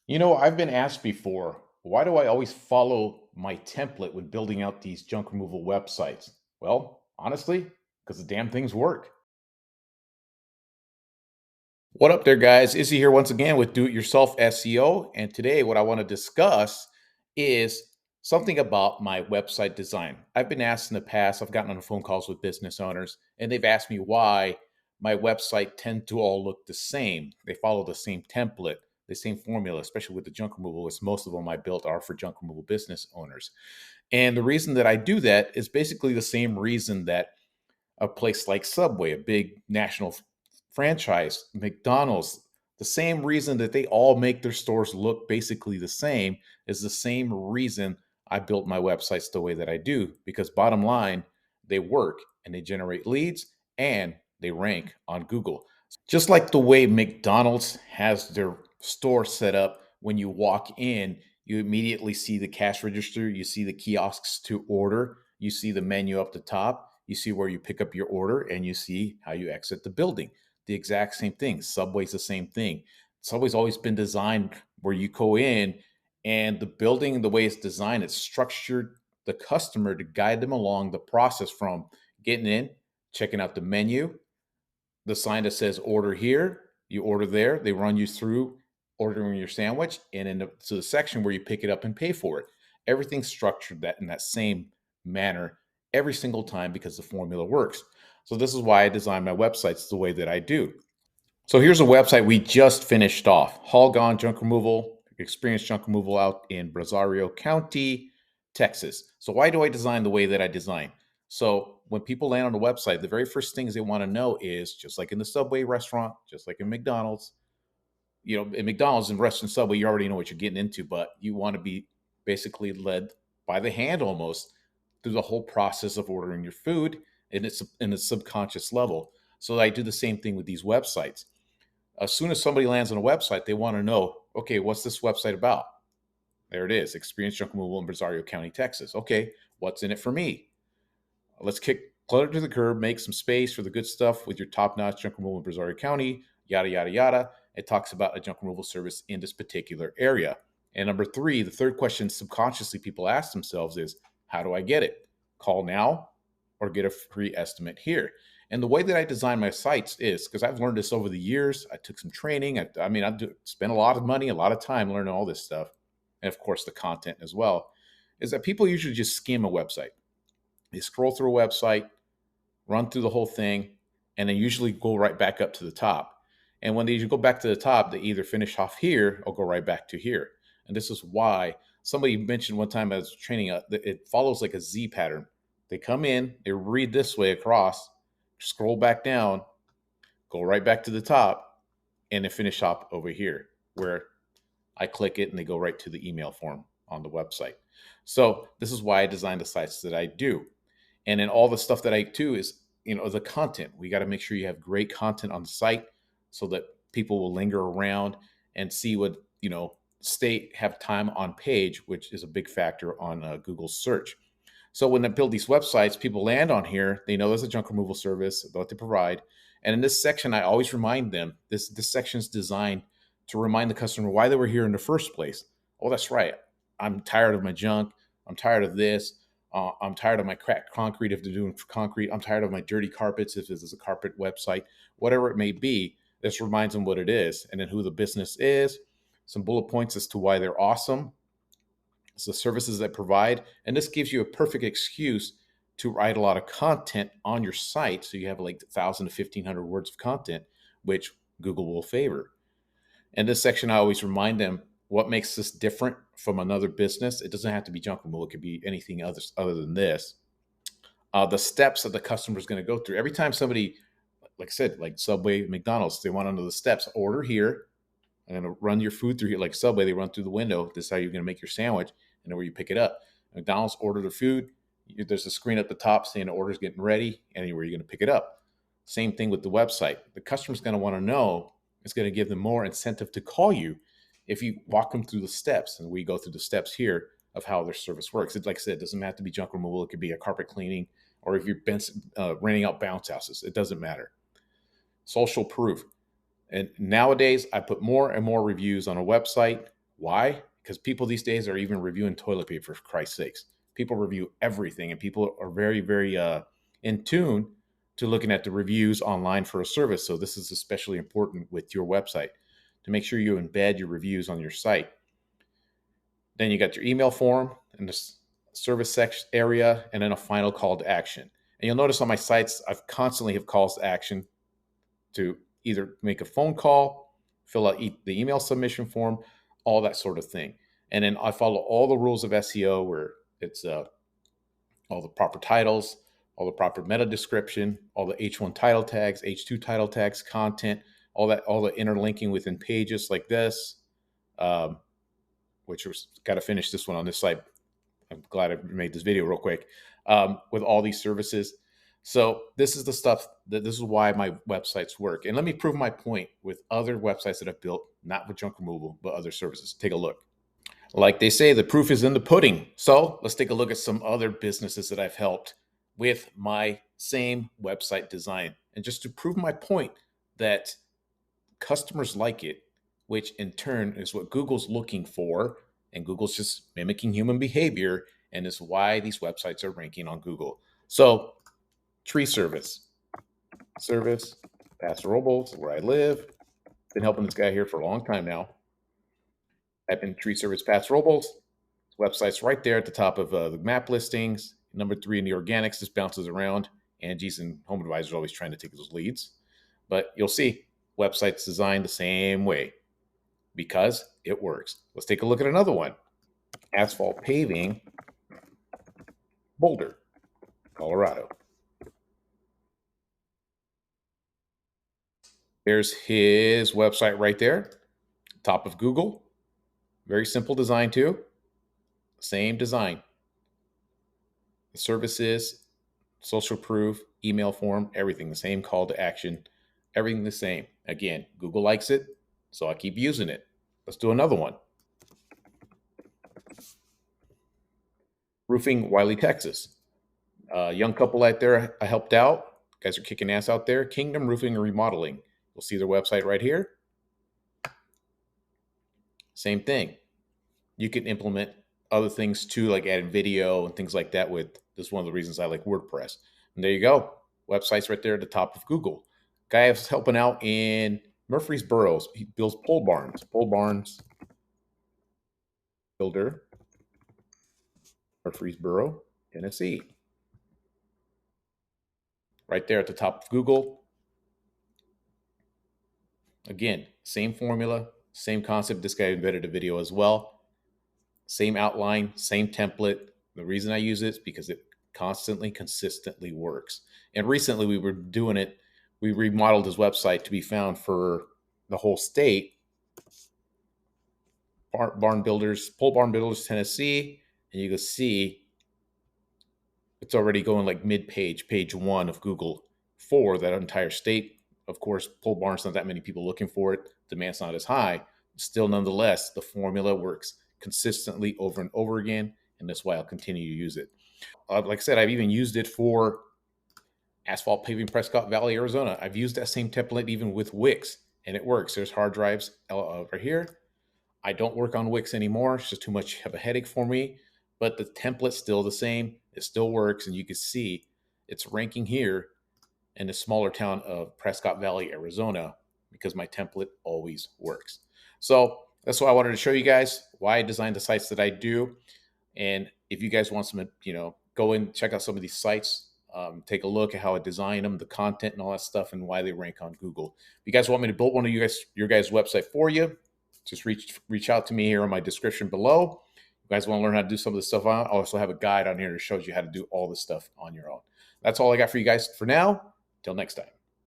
I've been asked before, why do I always follow my template when building out these junk removal websites? Well, honestly, because the damn things work. What up there, guys? Izzy here once again with Do It Yourself SEO. And today, what I want to discuss is something about my website design. I've been asked in the past, I've gotten on phone calls with business owners, and they've asked me why my website tend to all look the same. They follow the same template, the same formula, especially with the junk removal, as most of them I built are for junk removal business owners. And the reason that I do that is basically the same reason that a place like Subway, a big national franchise, McDonald's, the same reason that they all make their stores look basically the same is the same reason I built my websites the way that I do. Because bottom line, they work and they generate leads and they rank on Google. Just like the way McDonald's has their store set up, when you walk in, you immediately see the cash register, you see the kiosks to order, you see the menu up the top, you see where you pick up your order, and you see how you exit the building. The exact same thing. Subway's the same thing. Subway's always been designed where you go in and the building, the way it's designed, it's structured the customer to guide them along the process from getting in, checking out the menu, the sign that says order here, you order there, they run you through ordering your sandwich and to the section where you pick it up and pay for it. Everything's structured that in that same manner every single time because the formula works. So this is why I design my websites the way that I do. So here's a website we just finished off. Haul Gone Junk Removal, experienced junk removal out in Brazario County, Texas. So why do I design the way that I design? So when people land on the website, the very first things they want to know is just like in the Subway restaurant, just like in McDonald's, in McDonald's and restaurant Subway, you already know what you're getting into, but you want to be basically led by the hand almost through the whole process of ordering your food, and it's in a subconscious level. So I do the same thing with these websites. As soon as somebody lands on a website, they want to know, okay, what's this website about? There it is, Experience Junk Removal in Brazario County, Texas. Okay, what's in it for me? Let's kick clutter to the curb, make some space for the good stuff with your top-notch junk removal in Brazario County, yada, yada, yada. It talks about a junk removal service in this particular area. And number three, the third question subconsciously people ask themselves is, how do I get it? Call now or get a free estimate here. And the way that I design my sites is because I've learned this over the years. I took some training. I spent a lot of money, a lot of time learning all this stuff. And of course, the content as well, is that people usually just skim a website. They scroll through a website, run through the whole thing, and then usually go right back up to the top. And when they go back to the top, they either finish off here or go right back to here. And this is why somebody mentioned one time as training, it follows like a Z pattern. They come in, they read this way across, scroll back down, go right back to the top, and then finish up over here where I click it and they go right to the email form on the website. So this is why I designed the sites that I do. And then all the stuff that I do is, the content. We got to make sure you have great content on the site so that people will linger around and see what, have time on page, which is a big factor on Google search. So when I build these websites, people land on here, they know there's a junk removal service, what they provide. And in this section, I always remind them, this section is designed to remind the customer why they were here in the first place. Oh, that's right. I'm tired of my junk. I'm tired of this. I'm tired of my cracked concrete if they're doing concrete. I'm tired of my dirty carpets if this is a carpet website, whatever it may be. This reminds them what it is and then who the business is, some bullet points as to why they're awesome. It's the services they provide. And this gives you a perfect excuse to write a lot of content on your site. So you have like 1,000 to 1,500 words of content, which Google will favor. And this section, I always remind them what makes this different from another business. It doesn't have to be junk removal. It could be anything other than this. The steps that the customer is going to go through. Every time somebody, like I said, like Subway, McDonald's, they want to know the steps. Order here. I'm going to run your food through here. Like Subway, they run through the window. This is how you're going to make your sandwich and then where you pick it up. McDonald's, order the food. There's a screen at the top saying the order's getting ready and where you're going to pick it up. Same thing with the website. The customer's going to want to know, it's going to give them more incentive to call you if you walk them through the steps. And we go through the steps here of how their service works. Like I said, it doesn't have to be junk removal. It could be a carpet cleaning, or if you're renting out bounce houses, it doesn't matter. Social proof. And nowadays, I put more and more reviews on a website Why? Because people these days are even reviewing toilet paper, for Christ's sakes. People review everything, and people are very, very in tune to looking at the reviews online for a service. So this is especially important with your website to make sure you embed your reviews on your site. Then you got your email form and the service section area, and then a final call to action. And you'll notice on my sites, I've constantly have calls to action to either make a phone call, fill out the email submission form, all that sort of thing. And then I follow all the rules of SEO where it's all the proper titles, all the proper meta description, all the H1 title tags, H2 title tags, content, all the interlinking within pages like this, which was got to finish this one on this site. I'm glad I made this video real quick with all these services. So this is the stuff this is why my websites work. And let me prove my point with other websites that I've built, not with junk removal, but other services. Take a look. Like they say, the proof is in the pudding. So let's take a look at some other businesses that I've helped with my same website design. And just to prove my point that customers like it, which in turn is what Google's looking for. And Google's just mimicking human behavior, and is why these websites are ranking on Google. So, tree service, Paso Robles, where I live. Been helping this guy here for a long time now. Type in tree service Paso Robles. Website's right there at the top of the map listings. Number 3 in the organics. This bounces around. Angie's and Home Advisor are always trying to take those leads, but you'll see websites designed the same way because it works. Let's take a look at another one. Asphalt Paving, Boulder, Colorado. There's his website right there, top of Google. Very simple design too. Same design. The services, social proof, email form, everything the same, call to action, everything the same. Again, Google likes it, so I keep using it. Let's do another one. Roofing, Wiley, Texas. Young couple out there I helped out. Guys are kicking ass out there. Kingdom Roofing and Remodeling. You'll see their website right here. Same thing. You can implement other things too, like adding video and things like that with this is one of the reasons I like WordPress. And there you go. Website's right there at the top of Google. Guy is helping out in Murfreesboro. He builds pole barns. Pole barns builder, Murfreesboro, Tennessee. Right there at the top of Google. Again, same formula, same concept. This guy embedded a video as well. Same outline, same template. The reason I use it is because it consistently works. And recently we were doing it. We remodeled his website to be found for the whole state. Pole Barn Builders, Tennessee. And you can see it's already going like mid-page, page 1 of Google for that entire state. Of course, pole barns, not that many people looking for it. Demand's not as high. Still, nonetheless, the formula works consistently over and over again, and that's why I'll continue to use it. Like I said, I've even used it for Asphalt Paving, Prescott Valley, Arizona. I've used that same template even with Wix, and it works. There's hard drives over here. I don't work on Wix anymore. It's just too much of a headache for me, but the template's still the same. It still works, and you can see it's ranking here in the smaller town of Prescott Valley, Arizona, because my template always works. So that's why I wanted to show you guys why I designed the sites that I do. And if you guys want some, go and check out some of these sites, take a look at how I design them, the content and all that stuff, and why they rank on Google. If you guys want me to build one of your guys' website for you, just reach out to me here on my description below. You guys want to learn how to do some of this stuff on, I also have a guide on here that shows you how to do all this stuff on your own. That's all I got for you guys for now. Till next time.